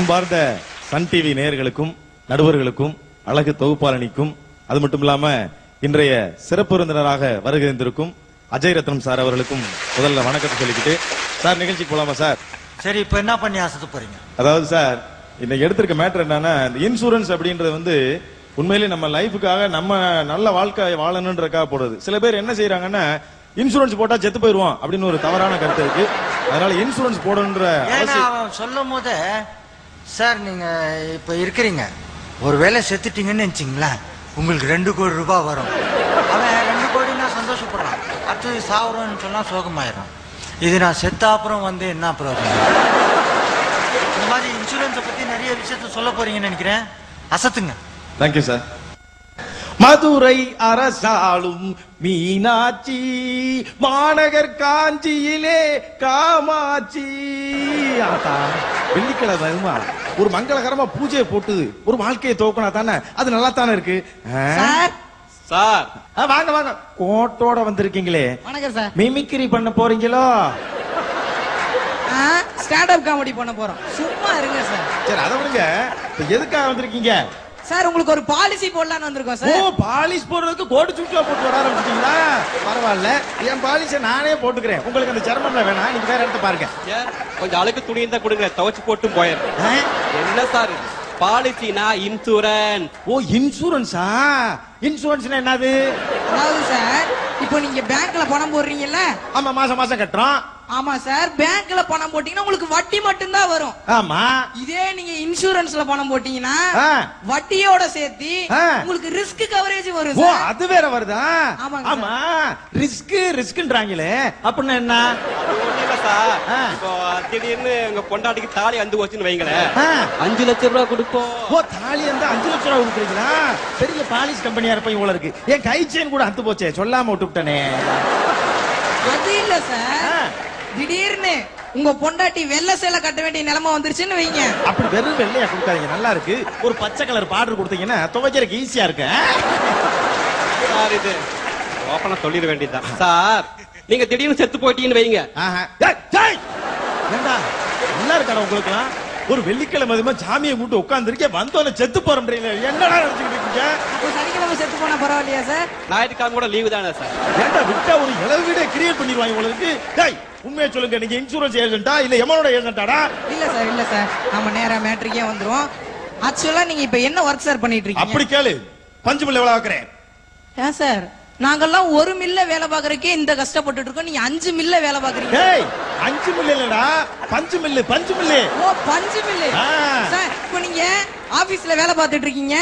அன்பார்ந்த Sun TV நேயர்களுக்கும் நடுவர்களுக்கும் அழகு தொகுப்பாளனிக்கும் அது மட்டும் இல்லாம இன்றைய சிறப்பு விருந்தினராக வருகின்றிருக்கும் அஜய் ரத்னம் சார் அவர்களுக்கும் முதல்ல வணக்கத்தை சொல்லிக்கிட்டு சார் நிகழ்ச்சிக்கு போலாமா சார்? சரி, இப்ப என்ன பண்ணி ஆசை போறீங்க? அதாவது சார் இன்னைக்கு எடுத்திருக்க மேட்டர் என்னன்னா, இந்த இன்சூரன்ஸ் அப்படின்றது உண்மையிலே நம்ம லைஃபுக்காக நம்ம நல்ல வாழ்க்கை வாழணுன்றதுக்காக போடுறது. சில பேர் என்ன செய்யறாங்கன்னா, இன்சூரன்ஸ் போட்டா செத்து போயிருவோம் அப்படின்னு ஒரு தவறான கருத்து இருக்கு. அதனால இன்சூரன்ஸ் போடணுன்ற சொல்லும் போது சார் நீங்க இப்ப இருக்கிறீங்க, ஒரு வேலை செத்துட்டீங்கன்னு நினைச்சீங்களேன், உங்களுக்கு 2 கோடி ரூபாய் வரும். அவன் 2 கோடினா சந்தோஷப்படுறான், அடுத்தது சாவரம்னு சொன்னா சோகமாயிடும். இது நான் செத்த அப்புறம் என்ன பிரயோஜனம்? இந்த மாதிரி இன்சூரன்ஸை பத்தி நிறைய விஷயத்த சொல்ல போறீங்கன்னு நினைக்கிறேன். அசத்துங்க. Thank you sir. மதுரை அரசாளும் மீனாட்சி, மாநகர் காஞ்சியிலே காமாட்சி. வெள்ளிக்கிழமை ஒரு மங்களகரமா பூஜையை போட்டு ஒரு வாழ்க்கையை துவக்கினா தானே அது நல்லா தானே இருக்கு. சார் வாங்க வாங்க, கோட்டோட வந்திருக்கீங்களே, வணக்கம் சார். மிமிக்ரி பண்ண போறீங்களோ? ஸ்டாண்ட் அப் காமெடி பண்ண போறோம். சும்மா இருங்க சார். சரி அதை விடுங்க, எதுக்காக வந்திருக்கீங்க சார்? உங்களுக்கு ஒரு பாலிசி போடலான்னு வந்திருக்கோம் சார். ஓ, பாலிஷ் போடுறதுக்கு கோட்டு சுற்றுலா போட்டு வர ஆரம்பிச்சிட்டீங்களா? பரவாயில்ல, என் பாலிஷை நானே போட்டுக்கிறேன். உங்களுக்கு அந்த சிரமம்ல வேணாம், நீங்க வேற இடத்த பாருங்க. கொஞ்சம் அழுக்கு துணியை தான் கொடுங்க, துவைச்சு போட்டு போயிடுறேன். என்ன சார் பாலிசினா? இன்சூரன்ஸ். ஓ, இன்சூரன்ஸா? இன்சூரன்ஸ்னா என்னது? அதாவது சார், இப்போ நீங்க பேங்க்ல பணம் போடுறீங்கல்ல? ஆமா, மாசம் மாசம் கட்டுறோம். ஆமா சார், பேங்க்ல பணம் போட்டீங்கன்னா உங்களுக்கு வட்டி மட்டும் தான் வரும். ஆமா. இதே நீங்க இன்சூரன்ஸ்ல பணம் போட்டீங்கன்னா வட்டியோட சேர்த்து உங்களுக்கு ரிஸ்க் கவரேஜ் வரும். ஓ, அது வேற வருதா? ஆமா, ரிஸ்க்ன்றாங்களே, அப்படின்னா என்ன? ஒண்ணுல சார், இப்போ திடீர்னு உங்க பொண்டாட்டிக்கு தாலி அந்து போச்சுன்னு வைங்களேன், 5 லட்சம் ரூபாய் கொடுப்போம். ஓ, தாலி வந்து 5 லட்சம் ரூபாய் கொடுக்குறீங்களா? பெரிய பாலிஷ் கம்பெனியா இருப்ப இவ்வளவு இருக்கு. என் கை செயின் கூட அந்து போச்சே, சொல்லாம விட்டுட்டனே. அது இல்ல சார், திடீர்னு உங்க பொண்டாட்டி வெள்ளை சேலை கட்ட வேண்டிய நிலைமை வந்துருச்சுன்னு வைங்க. அப்படி வெறும் வெள்ளையா கொடுக்காதீங்க, நல்லா இருக்கு. ஒரு பச்சை கலர் பார்டர் கொடுத்தீங்கன்னா துவைக்கிறதுக்கு ஈஸியா இருக்கு. சார் இது ஓப்பனா சொல்லிட வேண்டியதுதான் சார். நீங்க திடீர்னு செத்து போயிட்டீங்கன்னு வைங்க. ஏண்டா நல்லா இருக்காடா உங்களுக்குலாம்? ஒரு வெள்ளிக்கிழமை சாமியை கூட்டு உட்கார்ந்து இருக்கேன், வந்தோன்னு செத்து போறோம். என்னடா நினைச்சுக்கிட்டு இருக்கீங்க? சனிக்கிழமை செத்து போனா பரவாயில்லையா சார்? ஞாயிற்றுக்கிழமை கூட லீவு தானே சார்? ஏண்டா விட்டா ஒரு இளவு வீடே கிரியேட் பண்ணிடுவாங்க உங்களுக்கு. உண்மையை சொல்லுங்க, நீங்க இன்சூரன்ஸ் ஏஜென்ட்டா இல்ல எமனோட ஏஜென்ட்டாடா? இல்ல சார் நாம நேரா மேட்ரிக்கே வந்துரும். ஆக்சுவலா நீங்க இப்ப என்ன ஒர்க் சார் பண்ணிட்டு இருக்கீங்க? அப்படி கேளு, பஞ்சு மில்ல வேலை பார்க்கறேன். ஏன் சார், நாங்கெல்லாம் 1 மில்ல வேலை பாக்குறதுக்கே இந்த கஷ்டப்பட்டு இருக்கோம், நீங்க 5 மில்ல வேலை பாக்குறீங்க. 5 மில்ல இல்லடா, பஞ்சு மில்லு. ஓ, பஞ்சு மில்லு. சார் இப்போ நீங்க ஆபீஸ்ல வேலை பார்த்துட்டு இருக்கீங்க,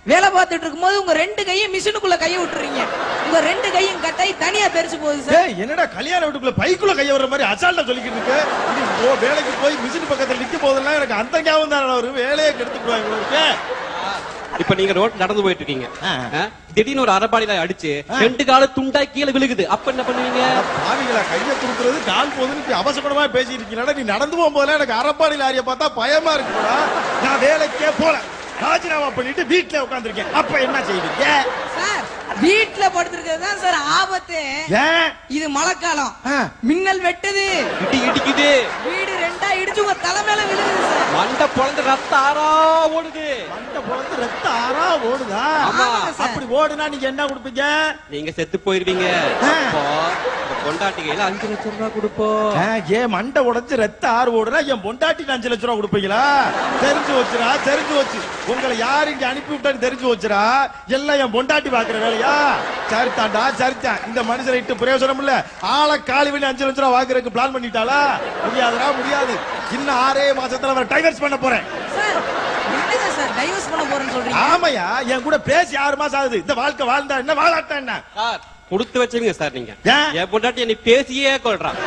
வேலை பார்த்துட்டு இருக்கும்போது உங்க 2 கையும் மிஷினுக்குள்ள கையை விட்டுறீங்க, உங்க 2 கையும் கட்டாயி தனியா தெரிச்சு போகுது சார். என்னடா கல்யாண வீட்டுக்குள்ள பைக்குள்ள கைய வர்ற மாதிரி அசால்ட்டா சொல்லிக்கிட்டு இருக்கு. வேலைக்கு போய் மிஷின் பக்கத்துல நிக்க போதெல்லாம் எனக்கு அந்த ஞாபகம் தான், ஒரு வேலையை கெடுத்துக்குவாங்க உங்களுக்கு. இப்ப நீங்க ரோட் நடந்து போயிட்டு இருக்கீங்க, திடீர்னு ஒரு அரபாடியில அடிச்சு 2 கால துண்டா கீழே விழுகுது, அப்ப என்ன பண்ணுவீங்க? பாவிகளா, கைய துருக்குறது கால் போதுன்னு அவசரமா பேசிட்டு இருக்கீங்களா? நீ நடந்து போகும்போது எனக்கு அரபாடி லாரியை பார்த்தா பயமா இருக்குடா. நான் வேலைக்கே போல, ராஜினாமா பண்ணிட்டு வீட்டுல உட்கார்ந்துருக்கேன். அப்ப என்ன செய்வீங்க? சார் வீட்டுல படுத்திருக்கிறது தான் சார் ஆபத்து. இது மழைக்காலம், மின்னல் வெட்டுது, இடிக்குது, வீடு 2ஆ இடிச்சு உங்க தலை மேல விழுகுது சார். மண்டை பொளந்து ரத்த ஆறா ஓடுது. மண்டை பொளந்து ரத்த ஆறா ஓடுதா? அப்படி ஓடுனா நீங்க என்ன கொடுப்பீங்க? நீங்க செத்து போயிருவீங்க. பொண்டாட்டி கையில 5 லட்சம் ரூபாய் கொடுப்போம். ஏன் மண்டை உடைஞ்சு ரத்த ஆறு ஓடுனா என் பொண்டாட்டிக்கு 5 லட்சம் ரூபாய் கொடுப்பீங்களா? தெரிஞ்சு வச்சுரா, தெரிஞ்சு வச்சு. உங்களை யாரு இங்க அனுப்பி விட்டான்னு தெரிஞ்சு வச்சுரா. எல்லாம் என் பொண்டாட்டி பாக்குற வேலையா? சரித்தாண்டா, சரித்தான். இந்த மனுஷனை இட்டு பிரயோஜனம் இல்ல. ஆளை காலி பண்ணி 5 லட்சம் ரூபாய் வாங்குறதுக்கு பிளான் பண்ணிட்டாளா? முடியாதுடா, முடியாது. இன்னும் 6 மாசத்துல அவரை டைவர்ஸ் பண்ண போறேன். ஆமையா, என் கூட பேசி 6 மாசம் ஆகுது. இந்த வாழ்க்கை வாழ்ந்தா என்ன, வாழாட்டா என்ன? கொடுத்து வச்சுங்க சார். நீங்க என் பொண்டாட்டி என்னை பேசியே கொள்றான்.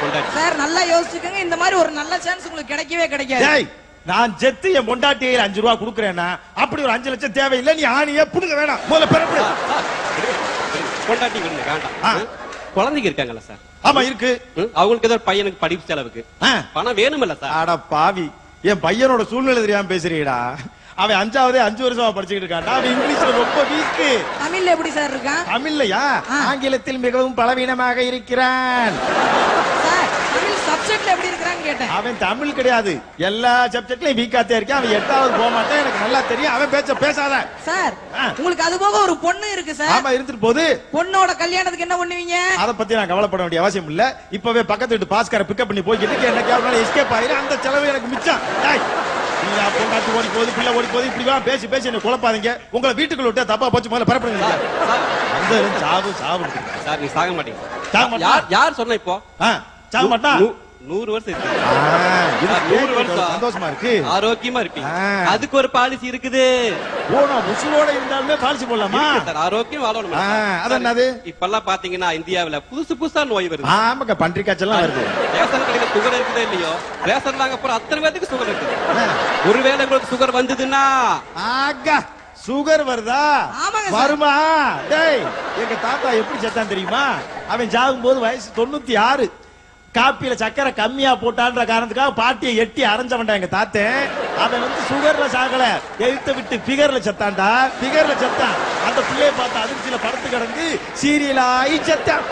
பொண்டாட்டி சார் நல்லா யோசிச்சுக்கோங்க, இந்த மாதிரி ஒரு நல்ல சான்ஸ் உங்களுக்கு கிடைக்கவே கிடைக்காது. நான் செத்து என் பொண்டாட்டியை 5 ரூபாய் கொடுக்குறேன்னா அப்படி ஒரு 5 லட்சம் தேவையில்லை. நீ ஆணியே புடுங்க வேணாம், முதல்ல பிறப்பு. பொண்டாட்டி விடுங்க, வேண்டாம். குழந்தைங்க இருக்காங்கல்ல சார்? ஆமா இருக்கு. அவங்களுக்கு ஏதோ பையனுக்கு படிப்பு செலவுக்கு பணம் வேணுமில்ல சார்? அட பாவி, என் பையனோட சூழ்நிலை தெரியாம பேசுறீடா. அவன் 5வது 5 வருஷமா படிச்சுக்கிட்டு இருக்கான். அவன் இங்கிலீஷ்ல ரொம்ப வீக். தமிழ்ல எப்படி சார் இருக்கான்? தமிழ்லையா? ஆங்கிலத்தில் மிகவும் பலவீனமாக இருக்கிறான். தமிழ் சப்ஜெக்ட்ல எப்படி இருக்கிறான்னு கேட்டேன். அவன் தமிழ் கிடையாது, எல்லா சப்ஜெக்ட்லயும் வீக்காத்தே இருக்கான். அவன் 8வது போக மாட்டான், எனக்கு நல்லா தெரியும். அவன் பேசாத சார். உங்களுக்கு அது போக ஒரு பொண்ணு இருக்கு சார். ஆமா, இருந்துட்டு போகுது. பொண்ணோட கல்யாணத்துக்கு என்ன பண்ணுவீங்க? அத பத்தி நான் கவலைப்பட வேண்டிய அவசியம் இல்ல. இப்பவே பக்கத்து வீட்டு பாஸ்கரை பிக்கப் பண்ணி போய்கிட்டு எனக்கு எவ்வளவு எஸ்கேப் ஆயிரு, அந்த செலவு எனக்கு மிச்சம். நீங்க பொண்டாட்டி ஓடி போகுது, பிள்ளை ஓடி போகுது, இப்படி பேசி பேசி என்ன குழப்பாதீங்க. உங்களை வீட்டுக்குள்ள விட்டு தப்பா போச்சு, முதல்ல பரப்புடுங்க. அந்த சாவு சாவு சார், நீ சாக மாட்டீங்க. சாக மாட்டா? யார் சொன்ன இப்போ? சாக மாட்டா? 100 வருஷம் இருக்கு. 100 வருஷம் சந்தோஷமா இருக்கு, ஆரோக்கியமா இருப்பீங்க. அதுக்கு ஒரு பாலிசி இருக்குது. ஓனா உசுரோட இருந்தாலுமே பாலிசி போடலாமா? சார், ஆரோக்கியம் வாழணும். அது என்னது? இப்பெல்லாம் பாத்தீங்கன்னா இந்தியாவுல புதுசா நோய் வருது. ஆமாங்க, பன்றி காய்ச்சல்லாம் வருது. ரேஷன் கடையில சுகர் இருக்குதோ இல்லையோ, ரேஷன் வாங்க போற அத்தனை பேருக்கு சுகர் இருக்குது. ஒருவேளை உங்களுக்கு சுகர் வந்ததுன்னா சுகர் வருதா? வருமா? டேய், எங்க தாத்தா எப்படி செத்தான் தெரியுமா? அவன் ஜாகும் போது வயசு 96. காப்பியில சக்கரை கம்மியா போட்டான்ற காரணத்துக்காக பாட்டியை எட்டி அரைஞ்சவன்டா எங்க தாத்தன். அவன் சுகர்ல சாகல, எழுத்த விட்டு பிகர்ல செத்தான்டா. பிகர்ல செத்தான். அந்த பிள்ளைய பார்த்து அதிர்ச்சியில படுத்து கிடந்து சீரியல் ஆகி செத்தான்.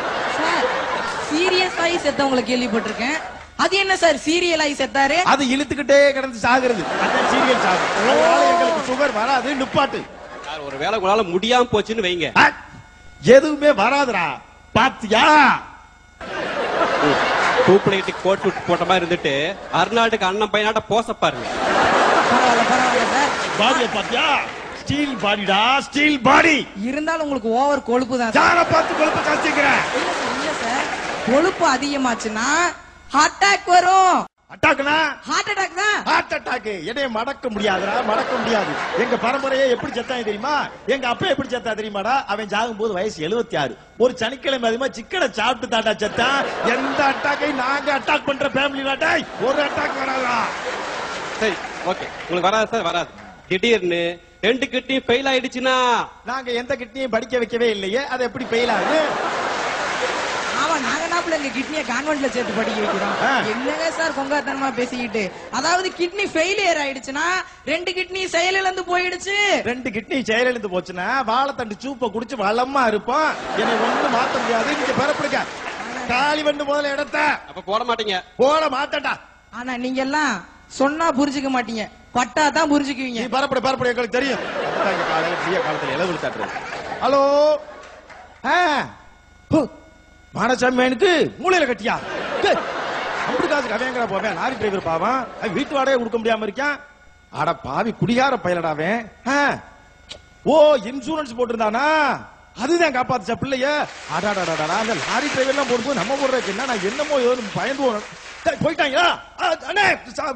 சீரியஸ் ஆகி செத்தவங்களை கேள்விப்பட்டிருக்கேன். அது என்ன சார் சீரியல் ஆகி செத்தாரு? அது இழுத்துக்கிட்டே கிடந்து சாகுறது, அந்த சீரியல் சாகு. அதனால எங்களுக்கு சுகர் வராது, நிப்பாட்டு. ஒரு வேளை உங்களால முடியாம போச்சுன்னு வைங்க, எதுவுமே வராதுடா. பாத்தியா? டூப்ளைட் கோட் சூட் போட்ட மாதிரி இருந்துட்டு அர்னால்டுக்கு அண்ணன் பையனாட்ட போச பாருங்க. பாடிய பாத்தியா? ஸ்டீல் பாடிடா, ஸ்டீல் பாடி. இருந்தாலும் உங்களுக்கு ஓவர் கொழுப்பு தான். யார பார்த்து கொழுப்பு காய்ச்சிக்கிறேன்? இல்ல சார், கொழுப்பு அதிகமாச்சுன்னா ஹார்ட் அட்டாக் வரும். அட்டாக்னா ஹார்ட் அட்டாக் தான். ஹார்ட் அட்டாக் என்னைய மடக்க முடியாதுடா, மடக்க முடியாது. எங்க பரம்பரையே எப்படி செத்தாங்க தெரியுமா? எங்க அப்பா எப்படி செத்தா தெரியுமாடா? அவன் ஜாகும் போது வயசு 76. ஒரு சனிக்கிழமை அதிகமா சிக்கனை சாப்பிட்டு தாண்டா செத்தான். எந்த அட்டாக்கையும் நாங்க அட்டாக் பண்ற ஃபேமிலி நாட்டாய், ஒரு அட்டாக் வராதா? சரி, ஓகே, உங்களுக்கு வராது சார், வராது. திடீர்னு 2 கிட்னியும் ஃபெயில் ஆயிடுச்சுன்னா? நாங்க எந்த கிட்னியும் படிக்க வைக்கவே இல்லையே, அது எப்படி ஃபெயில் ஆகுது? நாங்க நாப்புல எங்க கிட்னியை கான்வென்ட்ல சேர்த்து படிக்க வைக்கிறோம். என்னங்க சார் கொங்காத்தனமா பேசிக்கிட்டு? அதாவது கிட்னி ஃபெயிலியர் ஆயிடுச்சுன்னா 2 கிட்னி செயலிழந்து போயிடுச்சு. 2 கிட்னி செயலிழந்து போச்சுன்னா வாழைத்தண்டு சூப்பை குடிச்சு வளமா இருப்போம். என்னை ஒண்ணு மாத்த முடியாது. நீங்க பரப்படுங்க, காலி பண்ணு முதல்ல இடத்த. அப்ப போட மாட்டீங்க? போட மாட்டேன்டா. ஆனா நீங்க எல்லாம் சொன்னா புரிஞ்சுக்க மாட்டீங்க, பட்டா தான் புரிஞ்சுக்குவீங்க. நீ பரப்படு பரப்படு, எங்களுக்கு தெரியும். காலையில பிரியா காலத்துல இளவு தாட்டுறது. ஹலோ, மானசாமி எனக்கு மூளையில கட்டியா? அப்படி காசு கவையங்கிற போவேன். லாரி டிரைவர் பாவம், வீட்டு வாடகை கொடுக்க முடியாம இருக்கான். அட பாவி குடிகார பயலடாவேன். ஓ, இன்சூரன்ஸ் போட்டிருந்தானா? அதுதான் காப்பாத்துச்சா பிள்ளைய? அடாடாடா, அந்த லாரி டிரைவர் எல்லாம் போடும்போது நம்ம போடுறதுக்கு என்ன, நான் என்னமோ பயந்து போயிட்டாங்களா?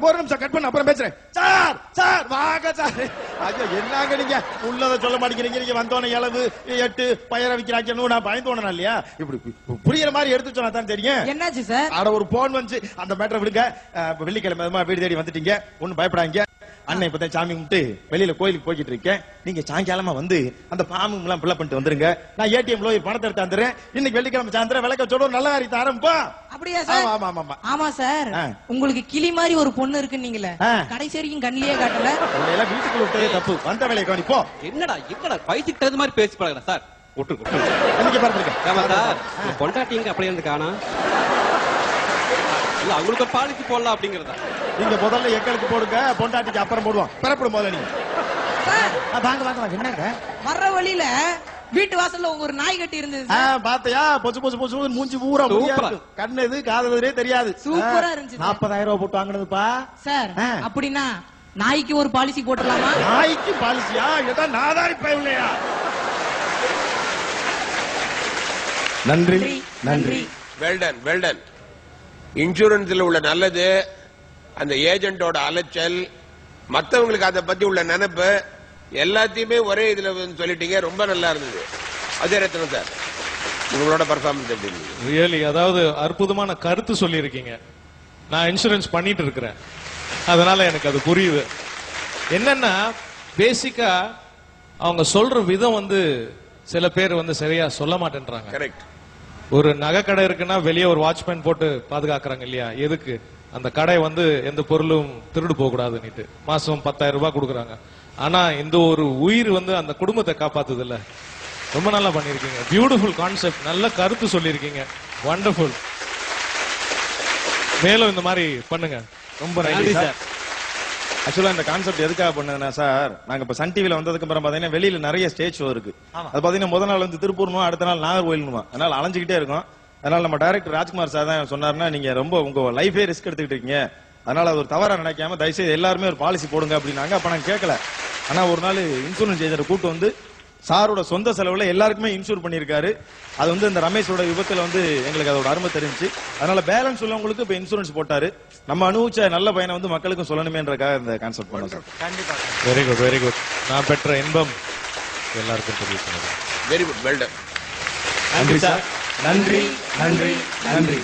ஒரு நிமிஷம் கட் பண்ண, அப்புறம் பேசுறேன். சார் சார் வாங்க சார். ஐயோ, என்னங்க நீங்க உள்ளத சொல்ல மாட்டேங்கிறீங்க. நீங்க வந்தோன இளவு 8 பயிர விக்கிறாங்க, நான் பயந்தோனா இல்லையா? இப்படி புரியுற மாதிரி எடுத்து சொன்னா தான் தெரியும். என்னாச்சு சார்? அட ஒரு போன் வந்து அந்த மேட்டரை விடுங்க. வெள்ளிக்கிழமை வீடு தேடி வந்துட்டீங்க, ஒன்னும் பயப்படாங்க. அண்ணன் இப்பதான் சாமி கும்பிட்டு வெளியில கோயிலுக்கு போய்கிட்டு இருக்கேன். நீங்க சாயங்காலமா வந்து அந்த ஃபார்ம் எல்லாம் ஃபில் பண்ணிட்டு வந்துருங்க. நான் ஏடிஎம்ல பணத்தை எடுத்து வந்துறேன். இன்னைக்கு வெள்ளிக்கிழமை சாயந்தரம் விளக்க சொல்ல நல்ல காரியத்தை ஆரம்பிப்போம். அப்படியா சார்? ஆமா ஆமா ஆமா. ஆமா சார், உங்களுக்கு கிளி மாதிரி ஒரு பொண்ணு இருக்குன்னீங்களே, கடைசி வரைக்கும் கண்ணிலேயே காட்டல. எல்லாம் வீட்டுக்குள்ள விட்டதே தப்பு. வந்த வேலையை கவனிப்போ. என்னடா வயசுக்கு தகுந்த மாதிரி பேசி பழகுற சார். விட்டு பாருங்க, பொண்டாட்டிங்க அப்படியே இருந்து காணா. இல்ல, அவங்களுக்கு ஒரு பாலிசி போடலாம் அப்படிங்கறதா? நீங்க முதல்ல எங்களுக்கு போடுங்க, பொண்டாட்டிக்கு அப்புறம் போடுவோம். பெறப்படும் முதல்ல நீங்க. வாங்க வாங்க வாங்க. என்னங்க வர்ற வழியில வீட்டு வாசல்ல உங்க ஒரு நாய் கட்டி இருந்தது. பாத்தையா? பொச்சு பொச்சு பொச்சு மூஞ்சி ஊரா கண்ணு எது காதலே தெரியாது. சூப்பரா இருந்துச்சு. 40,000 ரூபாய் போட்டு வாங்கினதுப்பா சார். அப்படின்னா நாய்க்கு ஒரு பாலிசி போட்டுடலாமா? நாய்க்கு பாலிசியா? ஏதா நாதாரி பயவில்லையா? நன்றி நன்றி. Well done well done. இன்சூரன்ஸ்ல உள்ள நல்லது, அந்த ஏஜென்டோட அலைச்சல், மத்தவங்களுக்கு அதை பத்தி உள்ள நினைப்பு எல்லாத்தையுமே ஒரே இதுல சொல்லிட்டீங்க. ரொம்ப நல்லா இருந்தது. அதே ரத்னம் சார், உங்களோட பர்ஃபார்மன்ஸ் எப்படி இருந்தது? ரியலி, அதாவது அற்புதமான கருத்து சொல்லி இருக்கீங்க. நான் இன்சூரன்ஸ் பண்ணிட்டு இருக்கிறேன், அதனால எனக்கு அது புரியுது. என்னன்னா பேசிக்கா அவங்க சொல்ற விதம் சில பேர் சரியா சொல்ல மாட்டேன்றாங்க. கரெக்ட். ஒரு நகை கடை இருக்குன்னா வெளியே ஒரு வாட்ச்மேன் போட்டு பாதுகாக்கிறாங்க இல்லையா? எதுக்கு? அந்த கடை எந்த பொருளும் திருடு போக கூடாதுன்னு மாசம் 10,000 ரூபாய் கொடுக்குறாங்க. ஆனா இந்த ஒரு உயிர் அந்த குடும்பத்தை காப்பாத்துது இல்ல. ரொம்ப நல்லா பண்ணிருக்கீங்க. பியூட்டிஃபுல் கான்செப்ட், நல்ல கருத்து சொல்லியிருக்கீங்க. வண்டர்ஃபுல். மேலும் இந்த மாதிரி பண்ணுங்க. ரொம்ப நன்றி சார். ஆக்சுவலா இந்த கான்செப்ட் எதுக்காக பண்ணதுன்னா சார், நாங்க இப்ப சன் டிவில வந்ததுக்கு அப்புறம் பாத்தீங்கன்னா வெளியில நிறைய ஸ்டேஜ் ஷோ இருக்கு. அது பாத்தீங்கன்னா முதல் நாள் வந்து திருப்பூர்னுமா, அடுத்த நாள் நாகர்கோயிலுமா, அதனால அலைஞ்சுக்கிட்டே இருக்கும். அதனால நம்ம டைரக்டர் ராஜ்குமார் சார் தான் சொன்னாருன்னா, நீங்க ரொம்ப உங்க லைஃபே ரிஸ்க் எடுத்துக்கிட்டு இருக்கீங்க, அதனால அது ஒரு தவறா நினைக்காம தயவுசெய்து எல்லாருமே ஒரு பாலிசி போடுங்க அப்படின்னாங்க. அப்ப நான் கேட்கல. ஆனா ஒரு நாள் இன்சூரன்ஸ் ஏஜென்ட் கூட்டு வந்து சாரோட சொந்த செலவுல எல்லாருக்குமே இன்சூர் பண்ணிருக்காரு. அது வந்து இந்த ரமேஷோட விபத்துல வந்து எங்களுக்கு அதோட அருமை தெரிஞ்சு, அதனால பேலன்ஸ் உள்ளவங்களுக்கு இப்ப இன்சூரன்ஸ் போட்டாரு. நம்ம அனுபவிச்ச நல்ல பையனை வந்து மக்களுக்கும் சொல்லணுமேன்றக்காக இந்த கான்செப்ட் பண்ணோம் சார். கண்டிப்பா. Very good, very good. நான் பெற்ற இன்பம் எல்லாருக்கும் தெரிவிக்கிறேன். Very good, well done. நன்றி சார். நன்றி நன்றி நன்றி.